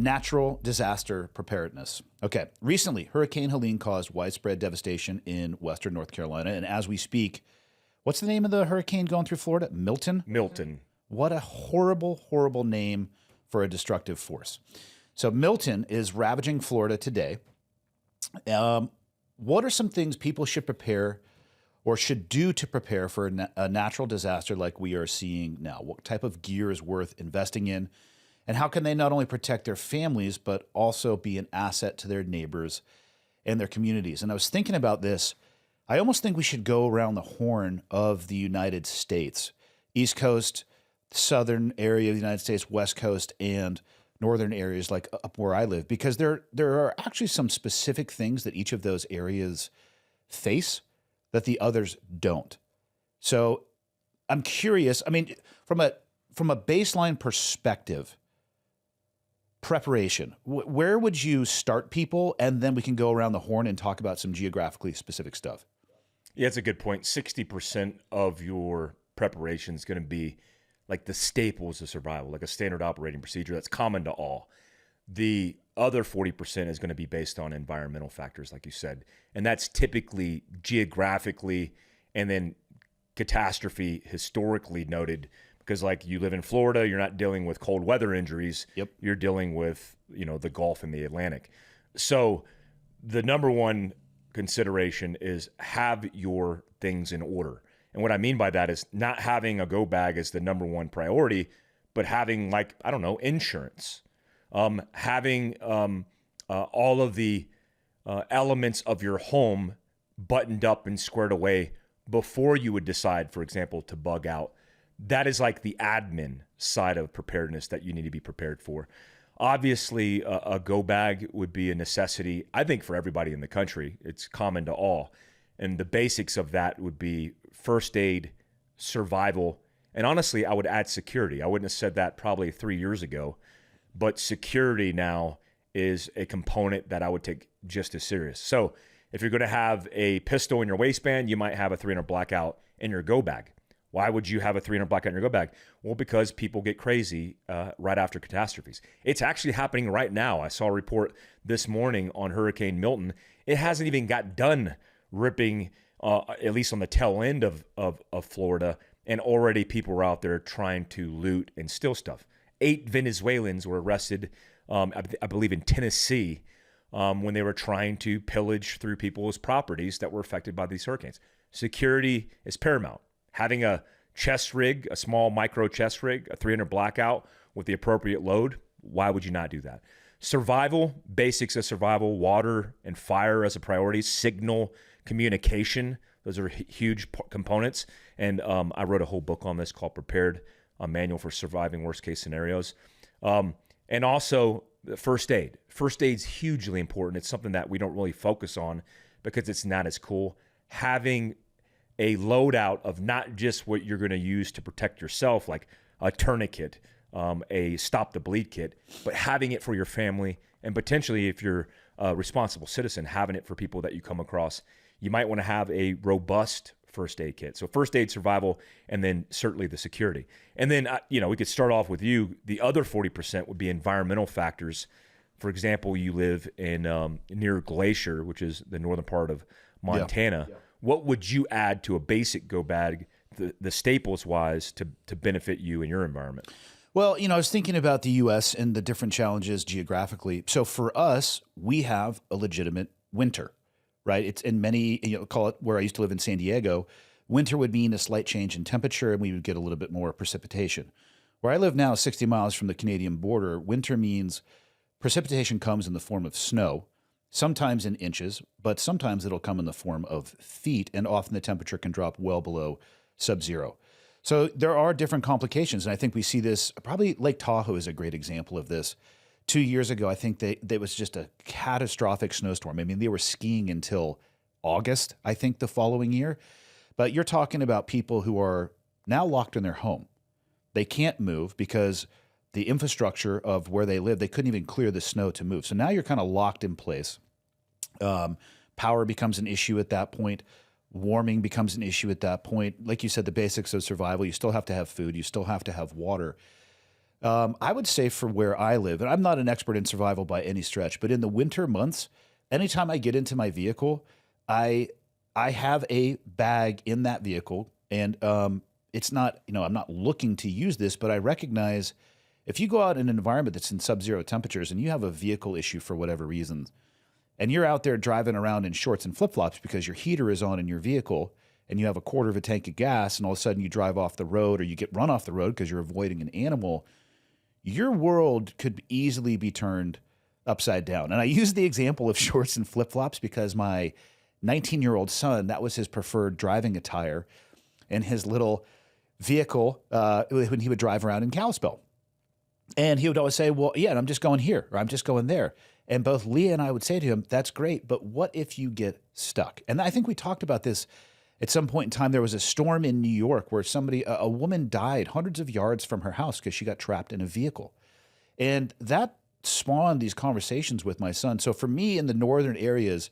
natural disaster preparedness. Okay, recently, Hurricane Helene caused widespread devastation in western North Carolina. And as we speak, what's the name of the hurricane going through Florida? Milton? Milton. What a horrible, horrible name for a destructive force. So Milton is ravaging Florida today. What are some things people should prepare or should do to prepare for a natural disaster like we are seeing now? What type of gear is worth investing in? And how can they not only protect their families, but also be an asset to their neighbors and their communities? And I was thinking about this. I almost think we should go around the horn of the United States, East Coast, southern area of the United States, West Coast, and northern areas like up where I live, because there are actually some specific things that each of those areas face that the others don't. So I'm curious. I mean, from a baseline perspective, preparation, where would you start people? And then we can go around the horn and talk about some geographically specific stuff. Yeah, it's a good point. 60% of your preparation is going to be like the staples of survival, like a standard operating procedure that's common to all. The other 40% is going to be based on environmental factors, like you said. And that's typically geographically and then catastrophe historically noted, because like you live in Florida, you're not dealing with cold weather injuries. Yep. You're dealing with, the Gulf and the Atlantic. So the number one consideration is have your things in order. And what I mean by that is not having a go bag as the number one priority, but having insurance, having all of the elements of your home buttoned up and squared away before you would decide, for example, to bug out. That is like the admin side of preparedness that you need to be prepared for. Obviously, a go bag would be a necessity, I think, for everybody in the country. It's common to all. And the basics of that would be first aid, survival, and honestly, I would add security. I wouldn't have said that probably 3 years ago, but security now is a component that I would take just as serious. So if you're going to have a pistol in your waistband, you might have a 300 blackout in your go bag. Why would you have a 300 blackout in your go bag? Well, because people get crazy right after catastrophes. It's actually happening right now. I saw a report this morning on Hurricane Milton. It hasn't even got done ripping, at least on the tail end of Florida, and already people were out there trying to loot and steal stuff. 8 Venezuelans were arrested, I believe in Tennessee, when they were trying to pillage through people's properties that were affected by these hurricanes. Security is paramount. Having a chest rig, a small micro chest rig, a 300 blackout with the appropriate load, why would you not do that? Survival, basics of survival, water and fire as a priority, signal, communication, those are huge components. And I wrote a whole book on this called Prepared, a manual for surviving worst case scenarios. And also first aid. First aid's hugely important. It's something that we don't really focus on because it's not as cool. Having a loadout of not just what you're going to use to protect yourself, like a tourniquet, a stop the bleed kit, but having it for your family, and potentially if you're a responsible citizen, having it for people that you come across. You might want to have a robust first aid kit. So first aid, survival, and then certainly the security. And then, we could start off with you. The other 40% would be environmental factors. For example, you live in near Glacier, which is the northern part of Montana. Yeah. What would you add to a basic go bag, the staples wise, to benefit you and your environment? Well, I was thinking about the U.S. and the different challenges geographically. So for us, we have a legitimate winter, right? It's in many, call it where I used to live in San Diego, winter would mean a slight change in temperature and we would get a little bit more precipitation. Where I live now, 60 miles from the Canadian border, winter means precipitation comes in the form of snow, sometimes in inches, but sometimes it'll come in the form of feet, and often the temperature can drop well below sub-zero. So there are different complications, and I think we see this, probably Lake Tahoe is a great example of this. 2 years ago, I think there was just a catastrophic snowstorm. I mean, they were skiing until August, I think, the following year. But you're talking about people who are now locked in their home. They can't move because the infrastructure of where they live, they couldn't even clear the snow to move. So now you're kind of locked in place. Power becomes an issue at that point. Warming becomes an issue at that point. Like you said, the basics of survival, you still have to have food. You still have to have water. I would say for where I live, and I'm not an expert in survival by any stretch, but in the winter months, anytime I get into my vehicle, I have a bag in that vehicle, and it's not, I'm not looking to use this, but I recognize if you go out in an environment that's in sub-zero temperatures and you have a vehicle issue for whatever reason, and you're out there driving around in shorts and flip-flops because your heater is on in your vehicle and you have a quarter of a tank of gas and all of a sudden you drive off the road or you get run off the road because you're avoiding an animal, your world could easily be turned upside down. And I use the example of shorts and flip-flops because my 19-year-old son, that was his preferred driving attire in his little vehicle when he would drive around in Kalispell. And he would always say, well, yeah, I'm just going here or I'm just going there. And both Leah and I would say to him, that's great, but what if you get stuck? And I think we talked about this at some point in time. There was a storm in New York where a woman died hundreds of yards from her house because she got trapped in a vehicle. And that spawned these conversations with my son. So for me in the northern areas,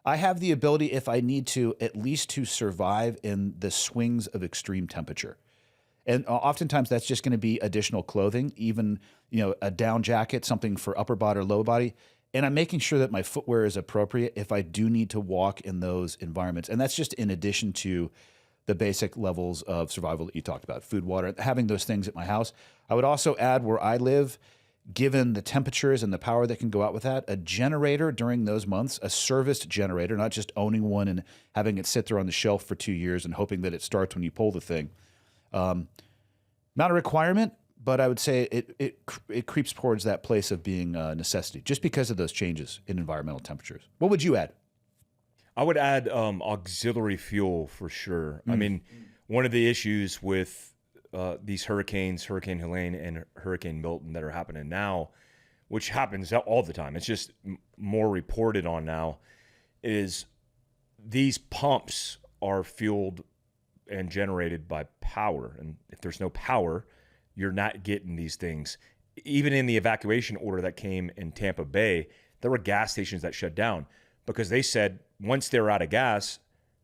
I have the ability, if I need to, at least to survive in the swings of extreme temperature. And oftentimes that's just going to be additional clothing, even, a down jacket, something for upper body or lower body. And I'm making sure that my footwear is appropriate if I do need to walk in those environments. And that's just in addition to the basic levels of survival that you talked about, food, water, having those things at my house. I would also add where I live, given the temperatures and the power that can go out with that, a generator during those months, a serviced generator, not just owning one and having it sit there on the shelf for 2 years and hoping that it starts when you pull the thing. Not a requirement, but I would say it creeps towards that place of being a necessity just because of those changes in environmental temperatures. What would you add? I would add auxiliary fuel for sure. I mean, one of the issues with these hurricanes, Hurricane Helene and Hurricane Milton that are happening now, which happens all the time, it's just more reported on now, is these pumps are fueled and generated by power. And if there's no power, you're not getting these things. Even in the evacuation order that came in Tampa Bay, there were gas stations that shut down because they said once they're out of gas,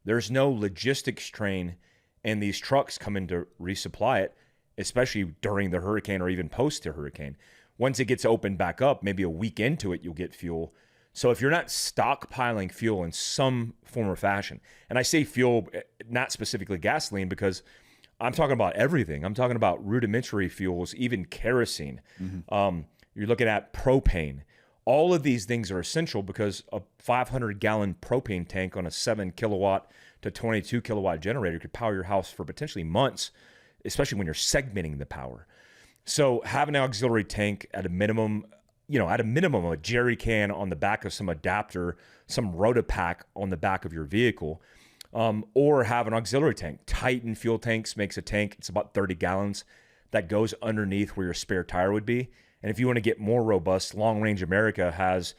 there's no logistics train and these trucks come in to resupply it, especially during the hurricane or even post the hurricane. Once it gets opened back up, maybe a week into it, you'll get fuel. So if you're not stockpiling fuel in some form or fashion, and I say fuel, not specifically gasoline, because I'm talking about everything. I'm talking about rudimentary fuels, even kerosene. You're looking at propane. All of these things are essential because a 500-gallon propane tank on a 7 kilowatt to 22 kilowatt generator could power your house for potentially months, especially when you're segmenting the power. So having an auxiliary tank at a minimum, a jerry can on the back of some adapter, some Rotopack on the back of your vehicle, or have an auxiliary tank. Titan fuel tanks makes a tank. It's about 30 gallons that goes underneath where your spare tire would be. And if you want to get more robust, Long Range America has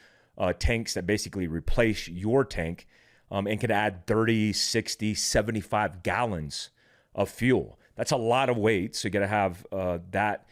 tanks that basically replace your tank and can add 30, 60, 75 gallons of fuel. That's a lot of weight, so you got to have that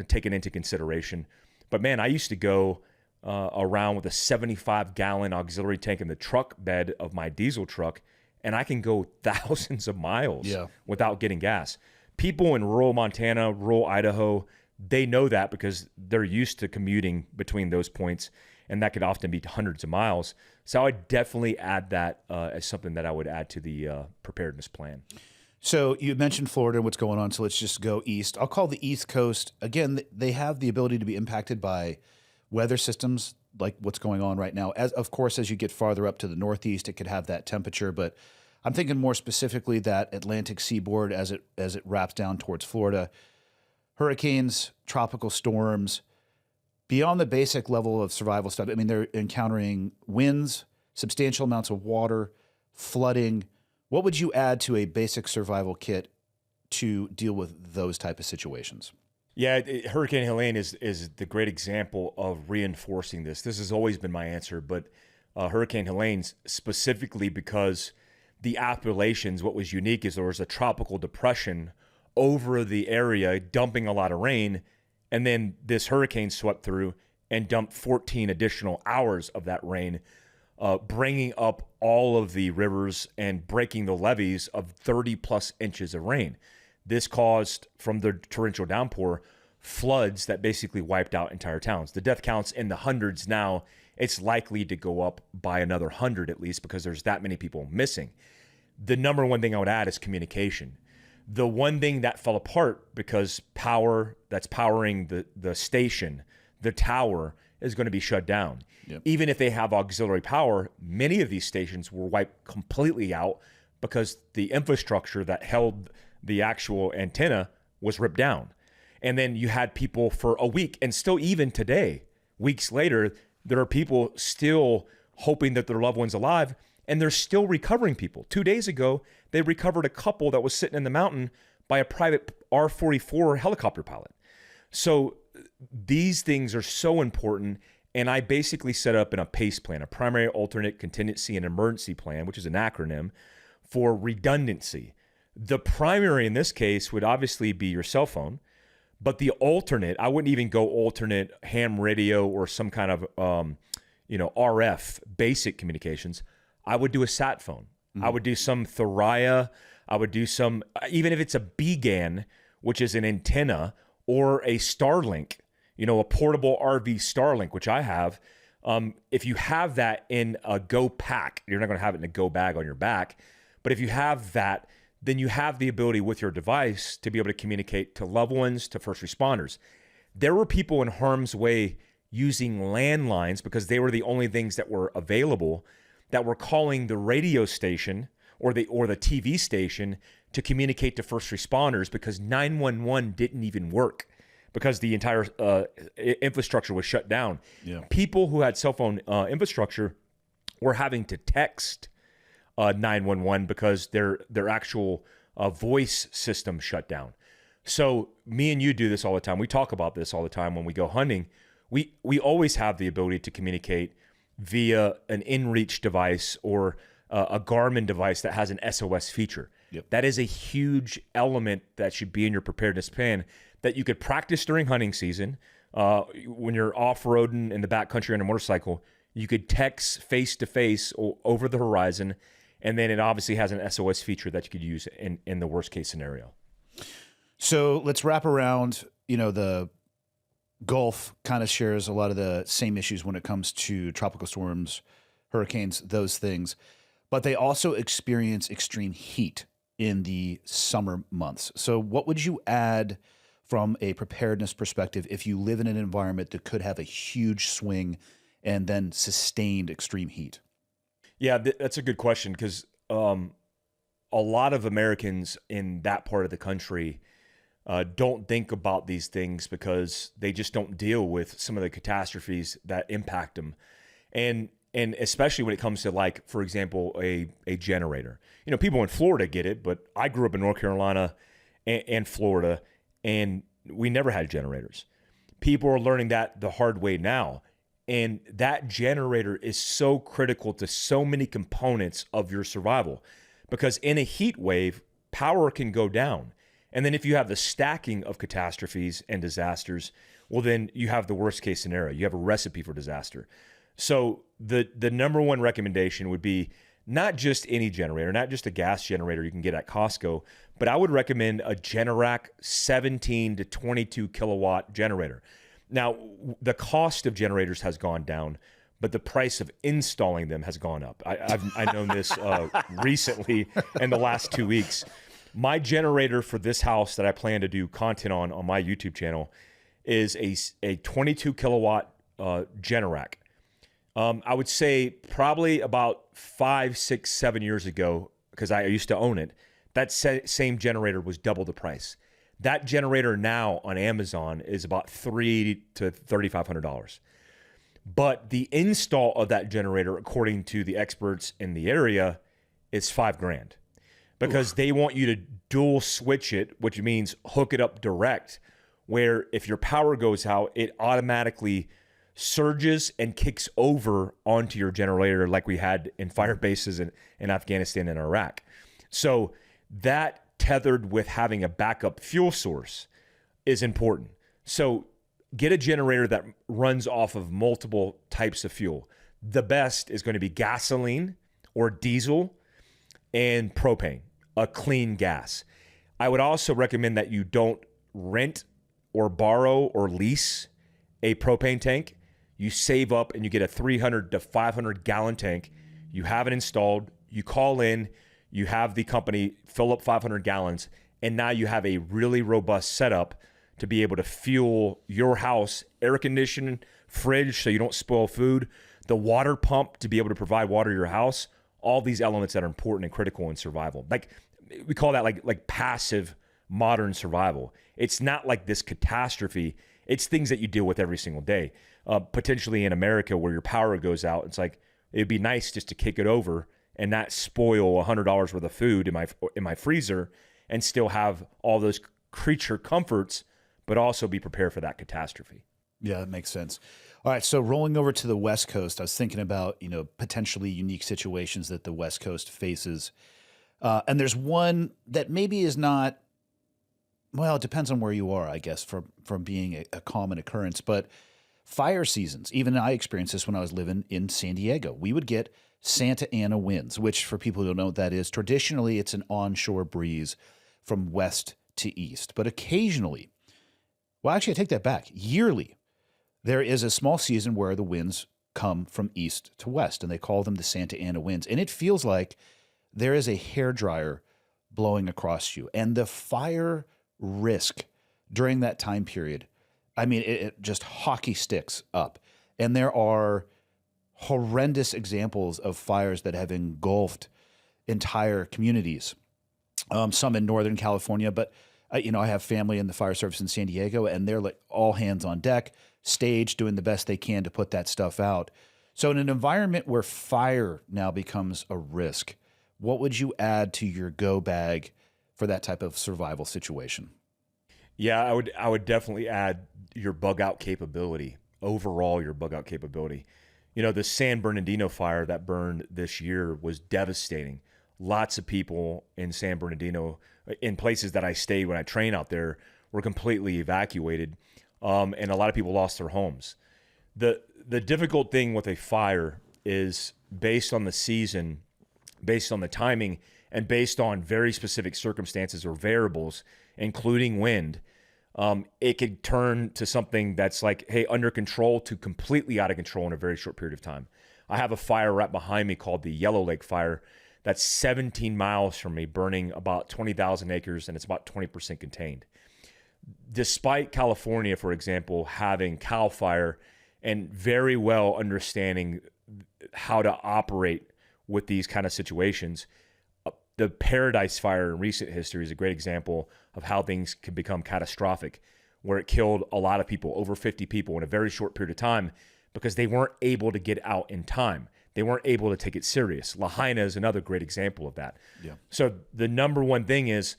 taken into consideration. But man, I used to go around with a 75-gallon auxiliary tank in the truck bed of my diesel truck, and I can go thousands of miles without getting gas. People in rural Montana, rural Idaho, they know that because they're used to commuting between those points, and that could often be hundreds of miles. So I would definitely add that as something that I would add to the preparedness plan. So you mentioned Florida and what's going on, so let's just go east. I'll call the East Coast, again, they have the ability to be impacted by weather systems like what's going on right now. Of course, as you get farther up to the Northeast, it could have that temperature, but I'm thinking more specifically that Atlantic seaboard as it wraps down towards Florida. Hurricanes, tropical storms, beyond the basic level of survival stuff. I mean, they're encountering winds, substantial amounts of water, flooding. What would you add to a basic survival kit to deal with those type of situations? Yeah, Hurricane Helene is the great example of reinforcing this. This has always been my answer, but Hurricane Helene specifically because the Appalachians, what was unique is there was a tropical depression over the area dumping a lot of rain, and then this hurricane swept through and dumped 14 additional hours of that rain, bringing up all of the rivers and breaking the levees of 30 plus inches of rain. This caused, from the torrential downpour, floods that basically wiped out entire towns. The death counts in the hundreds now. It's likely to go up by another 100 at least because there's that many people missing. The number one thing I would add is communication. The one thing that fell apart because power that's powering the station, the tower, is going to be shut down. Yep. Even if they have auxiliary power, many of these stations were wiped completely out because the infrastructure that held the actual antenna was ripped down. And then you had people for a week, and still even today, weeks later, there are people still hoping that their loved one's alive, and they're still recovering people. 2 days ago, they recovered a couple that was sitting in the mountain by a private R-44 helicopter pilot. So these things are so important, and I basically set up in a PACE plan, a primary, alternate, contingency, and emergency plan, which is an acronym for redundancy. The primary in this case would obviously be your cell phone, but the alternate, I wouldn't even go alternate ham radio or some kind of RF basic communications. I would do a sat phone. I would do some Thuraya. I would do some, even if it's a BGAN, which is an antenna, or a Starlink, a portable RV Starlink, which I have. If you have that in a Go pack, you're not going to have it in a Go bag on your back. But if you have that, then you have the ability with your device to be able to communicate to loved ones, to first responders. There were people in harm's way using landlines because they were the only things that were available, that were calling the radio station or the TV station to communicate to first responders because 911 didn't even work because the entire infrastructure was shut down. Yeah. People who had cell phone infrastructure were having to text 911 because their actual voice system shut down. So me and you do this all the time. We talk about this all the time when we go hunting. We always have the ability to communicate via an inReach device or a Garmin device that has an SOS feature. Yep. That is a huge element that should be in your preparedness plan that you could practice during hunting season. When you're off-roading in the backcountry on a motorcycle, you could text face-to-face over the horizon, and then it obviously has an SOS feature that you could use in the worst-case scenario. So let's wrap around, the Gulf kind of shares a lot of the same issues when it comes to tropical storms, hurricanes, those things. But they also experience extreme heat in the summer months. So what would you add from a preparedness perspective if you live in an environment that could have a huge swing and then sustained extreme heat? Yeah, that's a good question because a lot of Americans in that part of the country don't think about these things because they just don't deal with some of the catastrophes that impact them. And especially when it comes to, like, for example, a generator. People in Florida get it, but I grew up in North Carolina and Florida, and we never had generators. People are learning that the hard way now. And that generator is so critical to so many components of your survival because in a heat wave, power can go down. And then if you have the stacking of catastrophes and disasters, well, then you have the worst case scenario. You have a recipe for disaster. So the number one recommendation would be not just any generator, not just a gas generator you can get at Costco, but I would recommend a Generac 17 to 22 kilowatt generator. Now, the cost of generators has gone down, but the price of installing them has gone up. I've known this recently in the last 2 weeks. My generator for this house that I plan to do content on my YouTube channel is a 22 kilowatt Generac. I would say probably about 5, 6, 7 years ago, because I used to own it, that same generator was double the price. That generator now on Amazon is about $300 to $3,500. But the install of that generator, according to the experts in the area, is $5,000 because they want you to dual switch it, which means hook it up direct, where if your power goes out, it automatically surges and kicks over onto your generator like we had in fire bases in Afghanistan and Iraq. So that tethered with having a backup fuel source is important. So get a generator that runs off of multiple types of fuel. The best is going to be gasoline or diesel and propane, a clean gas. I would also recommend that you don't rent or borrow or lease a propane tank. You save up and you get a 300 to 500 gallon tank. You have it installed. You call in. You have the company fill up 500 gallons. And now you have a really robust setup to be able to fuel your house, air conditioning, fridge so you don't spoil food, the water pump to be able to provide water to your house, all these elements that are important and critical in survival. Like we call that like passive modern survival. It's not like this catastrophe. It's things that you deal with every single day. Potentially in America where your power goes out, it's like it'd be nice just to kick it over and not spoil $100 worth of food in my freezer and still have all those creature comforts, but also be prepared for that catastrophe. Yeah, that makes sense. All right, so rolling over to the West Coast, I was thinking about, potentially unique situations that the West Coast faces. And there's one that maybe is not, well, it depends on where you are, I guess, from being a common occurrence. But fire seasons, even I experienced this when I was living in San Diego. We would get Santa Ana winds, which for people who don't know what that is, traditionally it's an onshore breeze from west to east. But occasionally, well, actually, I take that back. Yearly, there is a small season where the winds come from east to west, and they call them the Santa Ana winds. And it feels like there is a hairdryer blowing across you. And the fire risk during that time period, I mean, it just hockey sticks up. And there are horrendous examples of fires that have engulfed entire communities, some in Northern California, but I have family in the fire service in San Diego, and they're like all hands on deck, stage, doing the best they can to put that stuff out. So in an environment where fire now becomes a risk, what would you add to your go bag for that type of survival situation? Yeah, I would definitely add your bug out capability, overall your bug out capability. The San Bernardino fire that burned this year was devastating. Lots of people in San Bernardino, in places that I stayed when I trained out there, were completely evacuated, and a lot of people lost their homes. The difficult thing with a fire is based on the season, based on the timing, and based on very specific circumstances or variables, including wind, it could turn to something that's like, hey, under control to completely out of control in a very short period of time. I have a fire right behind me called the Yellow Lake Fire that's 17 miles from me, burning about 20,000 acres, and it's about 20% contained. Despite California, for example, having CAL FIRE and very well understanding how to operate with these kind of situations, the Paradise Fire in recent history is a great example of how things can become catastrophic, where it killed a lot of people, over 50 people in a very short period of time, because they weren't able to get out in time. They weren't able to take it serious. Lahaina is another great example of that. Yeah. So the number one thing is,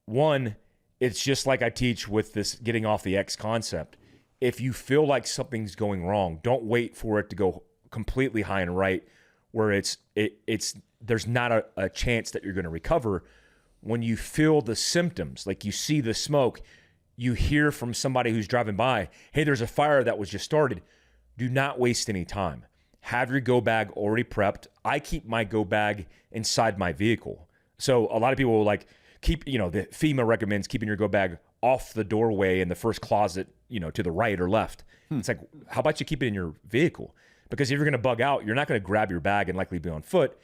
one, it's just like I teach with this getting off the X concept. If you feel like something's going wrong, don't wait for it to go completely high and right, where there's not a chance that you're going to recover. When you feel the symptoms, like you see the smoke, you hear from somebody who's driving by, hey, there's a fire that was just started. Do not waste any time. Have your go bag already prepped. I keep my go bag inside my vehicle. So a lot of people will the FEMA recommends keeping your go bag off the doorway in the first closet, to the right or left. It's like, how about you keep it in your vehicle? Because if you're going to bug out, you're not going to grab your bag and likely be on foot.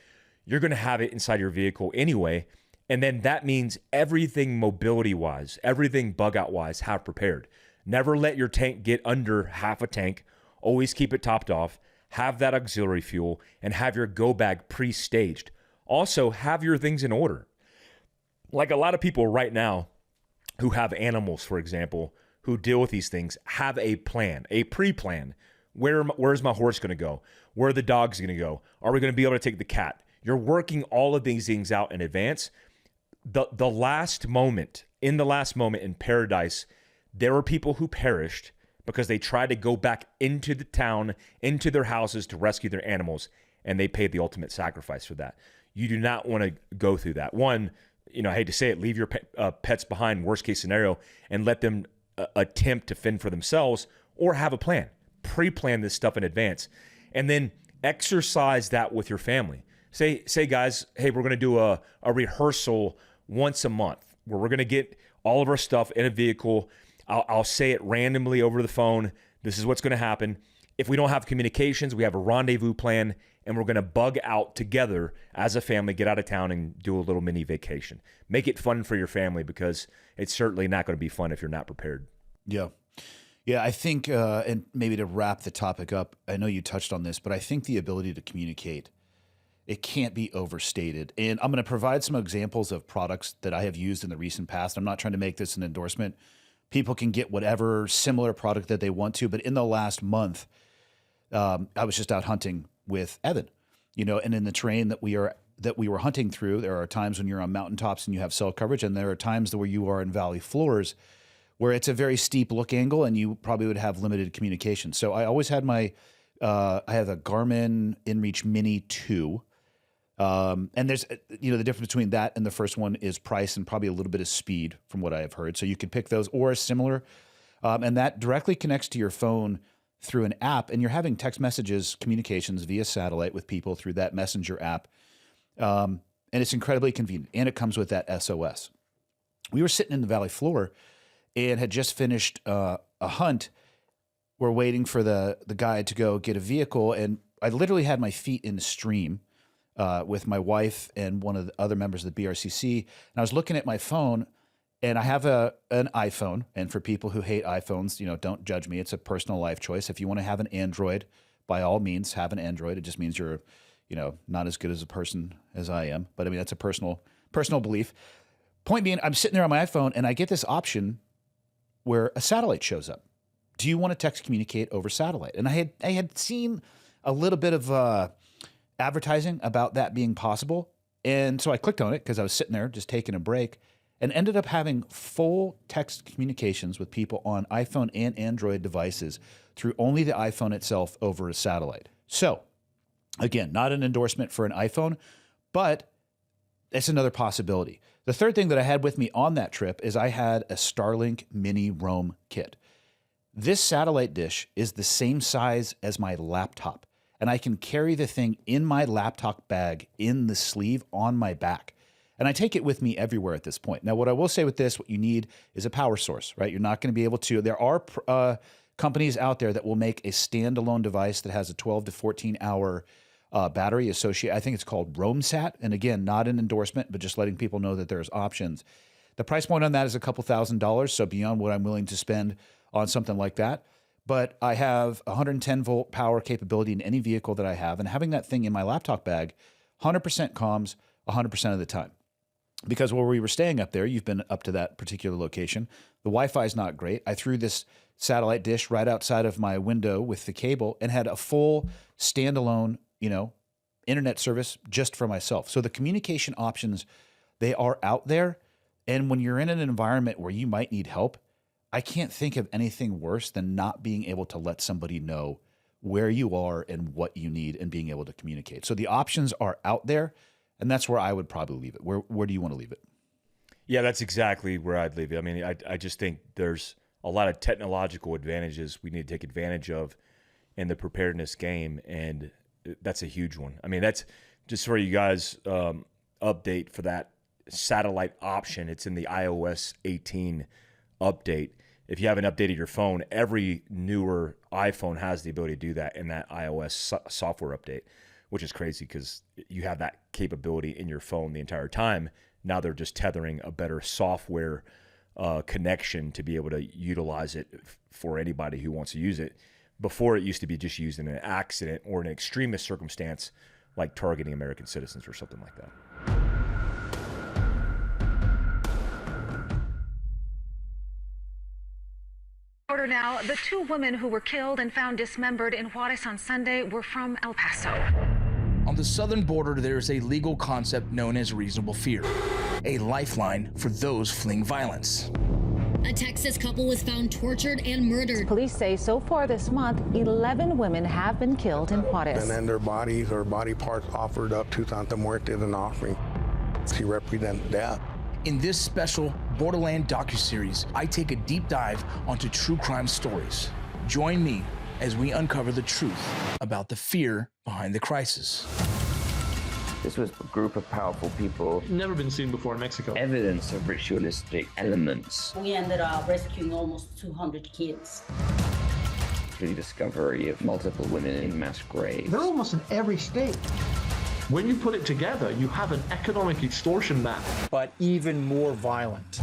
You're going to have it inside your vehicle anyway. And then that means everything mobility-wise, everything bug-out-wise, have prepared. Never let your tank get under half a tank. Always keep it topped off. Have that auxiliary fuel and have your go bag pre-staged. Also, have your things in order. Like a lot of people right now who have animals, for example, who deal with these things, have a plan, a pre-plan. Where's my horse going to go? Where are the dogs going to go? Are we going to be able to take the cat? You're working all of these things out in advance. The last moment in Paradise, there were people who perished because they tried to go back into the town, into their houses to rescue their animals, and they paid the ultimate sacrifice for that. You do not want to go through that. One, I hate to say it, leave your pets behind, worst case scenario, and let them attempt to fend for themselves, or have a plan. Pre-plan this stuff in advance, and then exercise that with your family. Say guys, hey, we're going to do a rehearsal once a month where we're going to get all of our stuff in a vehicle. I'll say it randomly over the phone. This is what's going to happen. If we don't have communications, we have a rendezvous plan, and we're going to bug out together as a family, get out of town and do a little mini vacation. Make it fun for your family, because it's certainly not going to be fun if you're not prepared. Yeah. Yeah, I think, and maybe to wrap the topic up, I know you touched on this, but I think the ability to communicate, it can't be overstated. And I'm going to provide some examples of products that I have used in the recent past. I'm not trying to make this an endorsement. People can get whatever similar product that they want to, but in the last month, I was just out hunting with Evan, and in the terrain that we were hunting through, there are times when you're on mountaintops and you have cell coverage, and there are times where you are in valley floors where it's a very steep look angle and you probably would have limited communication. So I always had I have a Garmin InReach Mini 2. And there's, the difference between that and the first one is price and probably a little bit of speed from what I have heard. So you could pick those or similar. And that directly connects to your phone through an app, and you're having text messages, communications via satellite with people through that messenger app. And it's incredibly convenient, and it comes with that SOS. We were sitting in the valley floor and had just finished a hunt. We're waiting for the guide to go get a vehicle, and I literally had my feet in the stream with my wife and one of the other members of the BRCC, and I was looking at my phone. And I have an iPhone, and for people who hate iPhones, don't judge me. It's a personal life choice. If you want to have an Android, by all means, have an Android. It just means you're, not as good as a person as I am. But I mean, that's a personal belief. Point being, I'm sitting there on my iPhone, and I get this option where a satellite shows up. Do you want to text communicate over satellite? And I had seen a little bit of advertising about that being possible, and so I clicked on it because I was sitting there just taking a break, and ended up having full text communications with people on iPhone and Android devices through only the iPhone itself over a satellite. So, again, not an endorsement for an iPhone, but it's another possibility. The third thing that I had with me on that trip is I had a Starlink mini roam kit. This satellite dish is the same size as my laptop, and I can carry the thing in my laptop bag in the sleeve on my back. And I take it with me everywhere at this point. Now, what I will say with this, what you need is a power source, right? You're not going to be able to. There are companies out there that will make a standalone device that has a 12 to 14 hour battery associated. I think it's called RoamSat. And again, not an endorsement, but just letting people know that there's options. The price point on that is a couple $1,000s, so beyond what I'm willing to spend on something like that. But I have 110 volt power capability in any vehicle that I have, and having that thing in my laptop bag, 100% comms 100% of the time. Because where we were staying up there, you've been up to that particular location, the Wi-Fi is not great. I threw this satellite dish right outside of my window with the cable and had a full standalone, internet service just for myself. So the communication options, they are out there. And when you're in an environment where you might need help, I can't think of anything worse than not being able to let somebody know where you are and what you need and being able to communicate. So the options are out there. And that's where I would probably leave it. Where do you want to leave it? Yeah, that's exactly where I'd leave it. I mean, I just think there's a lot of technological advantages we need to take advantage of in the preparedness game, and that's a huge one. I mean, that's just for you guys update for that satellite option. It's in the iOS 18 update. If you haven't updated your phone, every newer iPhone has the ability to do that in that iOS software update, which is crazy because you have that capability in your phone the entire time. Now they're just tethering a better software connection to be able to utilize it for anybody who wants to use it. Before, it used to be just used in an accident or an extremist circumstance like targeting American citizens or something like that. Order now. The two women who were killed and found dismembered in Juarez on Sunday were from El Paso. On the southern border, there is a legal concept known as reasonable fear, a lifeline for those fleeing violence. A Texas couple was found tortured and murdered. Police say so far this month, 11 women have been killed in Juarez. And then their bodies or body parts offered up to Santa Muerte as an offering. She represents death. In this special Borderland docuseries, I take a deep dive onto true crime stories. Join me as we uncover the truth about the fear behind the crisis. This was a group of powerful people. Never been seen before in Mexico. Evidence of ritualistic elements. We ended up rescuing almost 200 kids. The discovery of multiple women in mass graves. They're almost in every state. When you put it together, you have an economic extortion map. But even more violent.